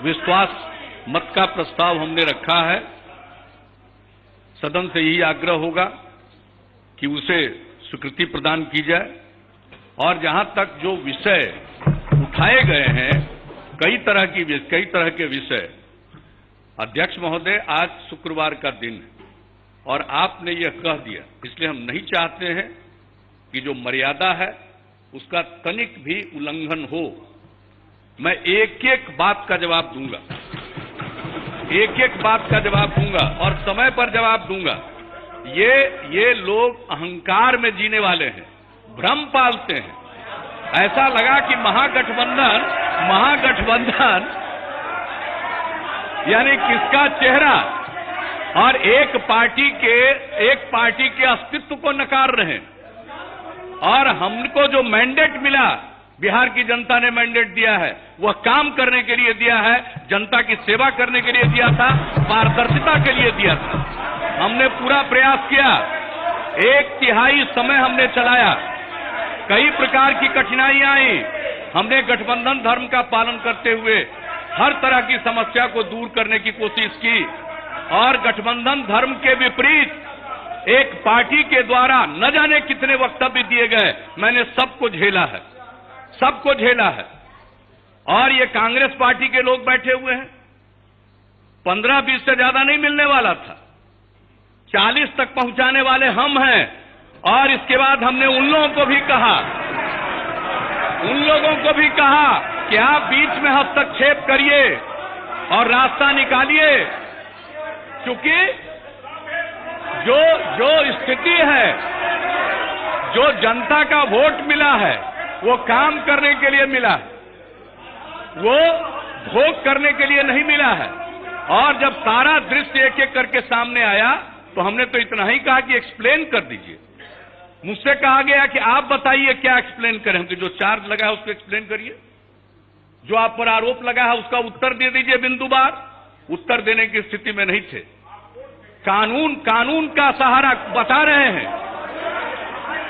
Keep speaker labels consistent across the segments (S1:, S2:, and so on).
S1: विश्वास मत का प्रस्ताव हमने रखा है। सदन से यही आग्रह होगा कि उसे स्वीकृति प्रदान की जाए और जहां तक जो विषय उठाए गए हैं, कई तरह के विषय, अध्यक्ष महोदय आज शुक्रवार का दिन है और आपने यह कह दिया, इसलिए हम नहीं चाहते हैं कि जो मर्यादा है उसका तनिक भी उल्लंघन हो। मैं एक एक बात का जवाब दूंगा, एक एक बात का जवाब दूंगा और समय पर जवाब दूंगा। ये लोग अहंकार में जीने वाले हैं, भ्रम पालते हैं। ऐसा लगा कि महागठबंधन यानी किसका चेहरा, और एक पार्टी के अस्तित्व को नकार रहे हैं। और हमको जो मैंडेट मिला, बिहार की जनता ने मैंडेट दिया है, वह काम करने के लिए दिया है, जनता की सेवा करने के लिए दिया था, पारदर्शिता के लिए दिया था। हमने पूरा प्रयास किया, 1/3 समय हमने चलाया, कई प्रकार की कठिनाइयां आई, हमने गठबंधन धर्म का पालन करते हुए हर तरह की समस्या को दूर करने की कोशिश की। और गठबंधन धर्म के विपरीत एक पार्टी के द्वारा न जाने कितने वक्तव्य दिए गए, मैंने सबको झेला है, सबको झेला है। और ये कांग्रेस पार्टी के लोग बैठे हुए हैं, 15-20 से ज्यादा नहीं मिलने वाला था, 40 तक पहुंचाने वाले हम हैं। और इसके बाद हमने उन लोगों को भी कहा कि आप बीच में हस्तक्षेप करिए और रास्ता निकालिए, क्योंकि जो स्थिति है, जो जनता का वोट मिला है, वो काम करने के लिए मिला है, वो भोग करने के लिए नहीं मिला है। और जब सारा दृश्य एक एक करके सामने आया तो हमने तो इतना ही कहा कि एक्सप्लेन कर दीजिए। मुझसे कहा गया कि आप बताइए क्या एक्सप्लेन करें, कि जो चार्ज लगा है उसको एक्सप्लेन करिए, जो आप पर आरोप लगा है उसका उत्तर दे दीजिए बिंदुवार। उत्तर देने की स्थिति में नहीं थे। कानून का सहारा बता रहे हैं।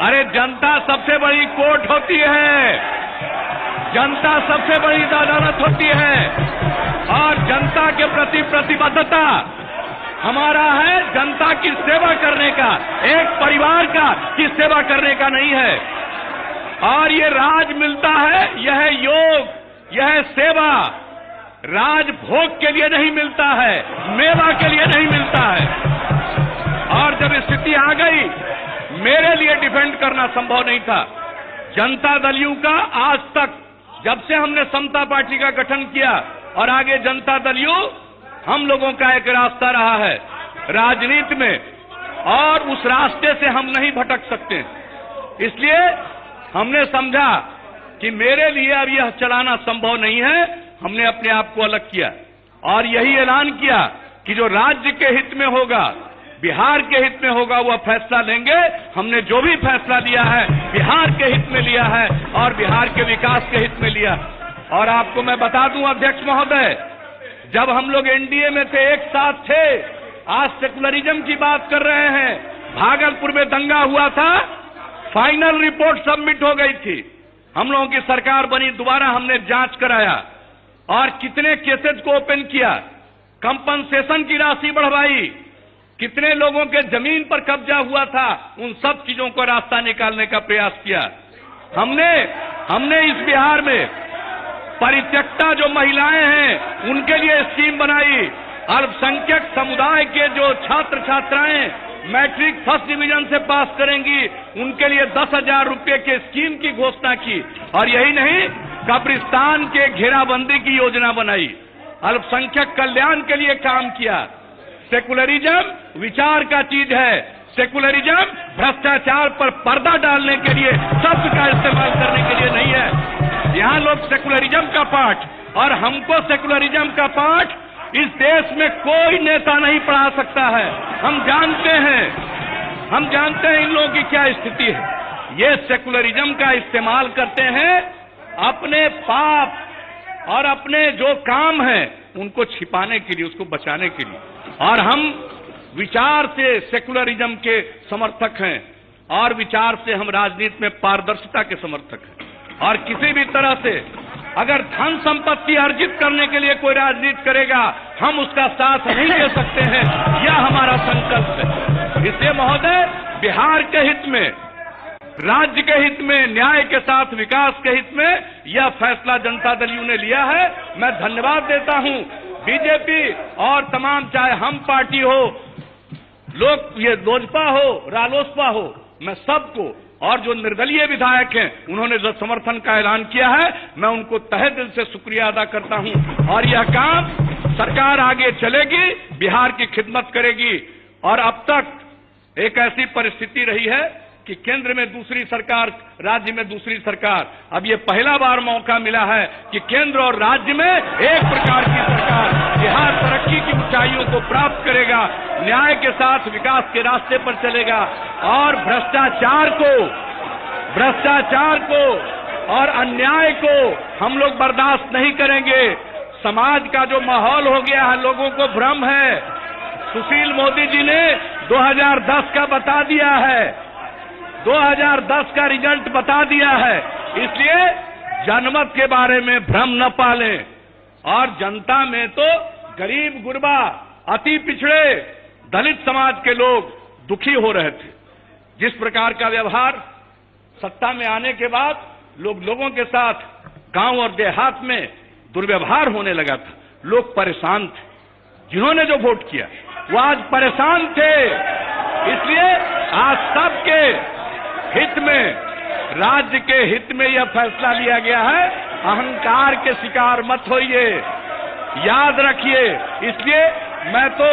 S1: अरे जनता सबसे बड़ी कोर्ट होती है, जनता सबसे बड़ी अदालत होती है, और जनता के प्रति प्रतिबद्धता हमारा है जनता की सेवा करने का, एक परिवार की सेवा करने का नहीं है। और ये राज मिलता है, यह योग, यह सेवा राज भोग के लिए नहीं मिलता है, मेवा के लिए नहीं मिलता है। और जब स्थिति आ गई, मेरे लिए डिफेंड करना संभव नहीं था। जनता दलियों का आज तक, जब से हमने समता पार्टी का गठन किया और आगे जनता दलियों, हम लोगों का एक रास्ता रहा है राजनीति में, और उस रास्ते से हम नहीं भटक सकते। इसलिए हमने समझा कि मेरे लिए अब यह चलाना संभव नहीं है। हमने अपने आप को अलग किया और यही ऐलान किया कि जो राज्य के हित में होगा, बिहार के हित में होगा, वह फैसला लेंगे। हमने जो भी फैसला लिया है बिहार के हित में लिया है और बिहार के विकास के हित में लिया। और आपको मैं बता दूं अध्यक्ष महोदय, जब हम लोग एनडीए में थे, एक साथ थे, आज सेकुलरिज्म की बात कर रहे हैं। भागलपुर में दंगा हुआ था, फाइनल रिपोर्ट सबमिट हो गई थी, हम लोगों की सरकार बनी, दोबारा हमने जांच कराया और कितने केसेज को ओपन किया, कंपनसेशन की राशि बढ़वाई, कितने लोगों के जमीन पर कब्जा हुआ था, उन सब चीजों को रास्ता निकालने का प्रयास किया। हमने इस बिहार में परित्यक्ता जो महिलाएं हैं उनके लिए स्कीम बनाई। अल्पसंख्यक समुदाय के जो छात्र छात्राएं मैट्रिक फर्स्ट डिवीजन से पास करेंगी, उनके लिए 10,000 रुपए के स्कीम की घोषणा की। और यही नहीं, कब्रिस्तान के घेराबंदी की योजना बनाई, अल्पसंख्यक कल्याण के लिए काम किया। सेकुलरिज्म विचार का चीज है, सेकुलरिज्म भ्रष्टाचार पर पर्दा डालने के लिए, शब्द का इस्तेमाल करने के लिए नहीं है। यहाँ लोग सेकुलरिज्म का पाठ, और हमको सेकुलरिज्म का पाठ इस देश में कोई नेता नहीं पढ़ा सकता है। हम जानते हैं इन लोगों की क्या स्थिति है। ये सेकुलरिज्म का इस्तेमाल करते हैं अपने पाप और अपने जो काम है उनको छिपाने के लिए, उसको बचाने के लिए। और हम विचार से सेकुलरिज्म के समर्थक हैं और विचार से हम राजनीति में पारदर्शिता के समर्थक हैं। और किसी भी तरह से अगर धन संपत्ति अर्जित करने के लिए कोई राजनीति करेगा, हम उसका साथ नहीं दे सकते हैं। यह हमारा संकल्प है। इसलिए महोदय, बिहार के हित में, राज्य के हित में, न्याय के साथ विकास के हित में यह फैसला जनता दल यू ने लिया है। मैं धन्यवाद देता हूं बीजेपी और तमाम, चाहे हम पार्टी हो, लोग ये लोजपा हो, रालोसपा हो, मैं सबको, और जो निर्दलीय विधायक हैं उन्होंने जो समर्थन का ऐलान किया है, मैं उनको तहे दिल से शुक्रिया अदा करता हूं। और यह काम सरकार आगे चलेगी, बिहार की खिदमत करेगी। और अब तक एक ऐसी परिस्थिति रही है कि केंद्र में दूसरी सरकार, राज्य में दूसरी सरकार। अब ये पहला बार मौका मिला है कि केंद्र और राज्य में एक प्रकार की सरकार। बिहार तरक्की की ऊंचाइयों को प्राप्त करेगा, न्याय के साथ विकास के रास्ते पर चलेगा और भ्रष्टाचार को और अन्याय को हम लोग बर्दाश्त नहीं करेंगे। समाज का जो माहौल हो गया है, लोगों को भ्रम है। सुशील मोदी जी ने 2010 का बता दिया है, 2010 का रिजल्ट बता दिया है। इसलिए जनमत के बारे में भ्रम न पालें। और जनता में तो गरीब गुरबा, अति पिछड़े, दलित समाज के लोग दुखी हो रहे थे। जिस प्रकार का व्यवहार सत्ता में आने के बाद लोगों के साथ गांव और देहात में दुर्व्यवहार होने लगा था, लोग परेशान थे। जिन्होंने जो वोट किया वो आज परेशान थे। इसलिए आज सबके हित में, राज्य के हित में यह फैसला लिया गया है। अहंकार के शिकार मत होइए, याद रखिए। इसलिए मैं तो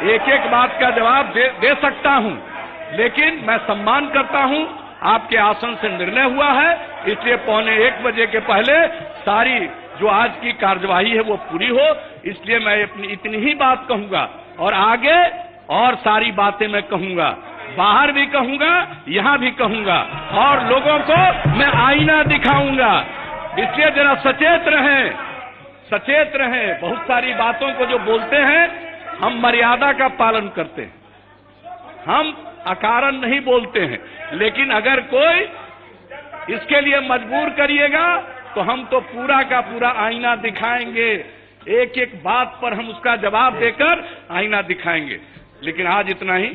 S1: एक एक बात का जवाब दे सकता हूं, लेकिन मैं सम्मान करता हूं, आपके आसन से निर्णय हुआ है। इसलिए 12:45 बजे के पहले सारी जो आज की कार्यवाही है वो पूरी हो। इसलिए मैं अपनी इतनी ही बात कहूंगा और आगे और सारी बातें मैं कहूंगा, बाहर भी कहूंगा, यहां भी कहूंगा, और लोगों को मैं आईना दिखाऊंगा। इसलिए जरा सचेत रहें, सचेत रहें। बहुत सारी बातों को जो बोलते हैं, हम मर्यादा का पालन करते हैं, हम अकारण नहीं बोलते हैं। लेकिन अगर कोई इसके लिए मजबूर करिएगा तो हम तो पूरा का पूरा आईना दिखाएंगे, एक एक बात पर हम उसका जवाब देकर आईना दिखाएंगे। लेकिन आज इतना ही।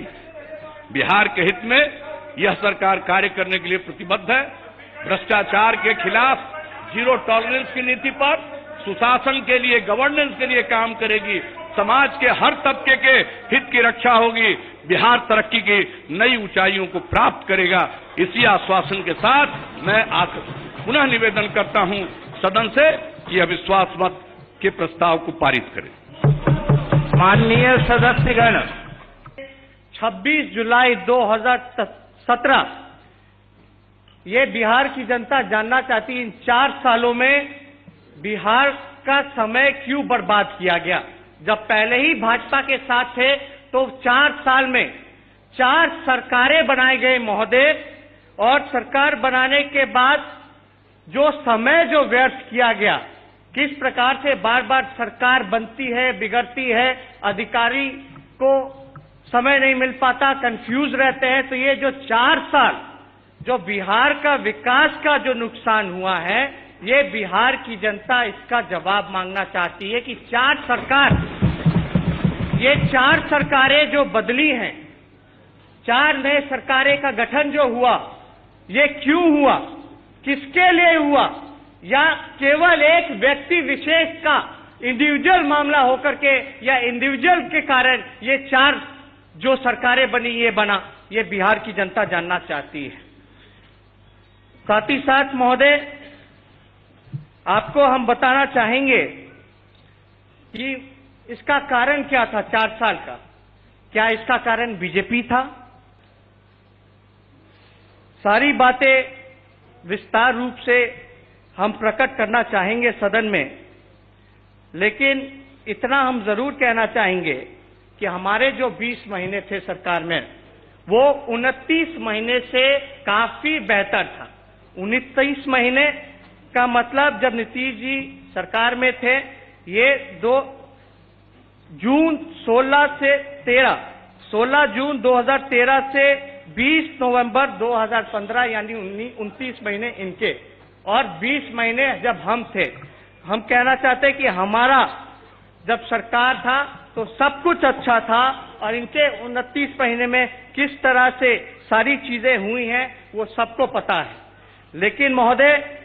S1: बिहार के हित में यह सरकार कार्य करने के लिए प्रतिबद्ध है। भ्रष्टाचार के खिलाफ जीरो टॉलरेंस की नीति पर, सुशासन के लिए, गवर्नेंस के लिए काम करेगी। समाज के हर तबके के हित की रक्षा होगी। बिहार तरक्की की नई ऊंचाइयों को प्राप्त करेगा। इसी आश्वासन के साथ मैं पुनः निवेदन करता हूं सदन से कि अविश्वास मत के प्रस्ताव को पारित करें।
S2: माननीय सदस्यगण, 26 जुलाई 2017 ये बिहार की जनता जानना चाहती है, इन 4 सालों में बिहार का समय क्यों बर्बाद किया गया। जब पहले ही भाजपा के साथ थे तो 4 साल में 4 सरकारें बनाई गई महोदय, और सरकार बनाने के बाद जो समय जो व्यर्थ किया गया, किस प्रकार से बार बार सरकार बनती है, बिगड़ती है, अधिकारी को समय नहीं मिल पाता, कंफ्यूज रहते हैं। तो ये जो 4 साल जो बिहार का विकास का जो नुकसान हुआ है, ये बिहार की जनता इसका जवाब मांगना चाहती है कि 4 सरकारें जो बदली हैं, 4 नए सरकारें का गठन जो हुआ, ये क्यों हुआ, किसके लिए हुआ, या केवल एक व्यक्ति विशेष का इंडिविजुअल मामला होकर के या इंडिविजुअल के कारण ये 4 जो सरकारें बनी, ये बना, ये बिहार की जनता जानना चाहती है। साथ ही साथ महोदय, आपको हम बताना चाहेंगे कि इसका कारण क्या था 4 साल का। क्या इसका कारण बीजेपी था? सारी बातें विस्तार रूप से हम प्रकट करना चाहेंगे सदन में, लेकिन इतना हम जरूर कहना चाहेंगे कि हमारे जो 20 महीने थे सरकार में, वो 29 महीने से काफी बेहतर था। 29 महीने का मतलब जब नीतीश जी सरकार में थे, ये 2 जून 16 जून 2013 से 20 नवंबर 2015 यानी 29 महीने इनके, और 20 महीने जब हम थे। हम कहना चाहते हैं कि हमारा जब सरकार था तो सब कुछ अच्छा था और इनके 29 महीने में किस तरह से सारी चीजें हुई हैं वो सबको पता है। लेकिन महोदय,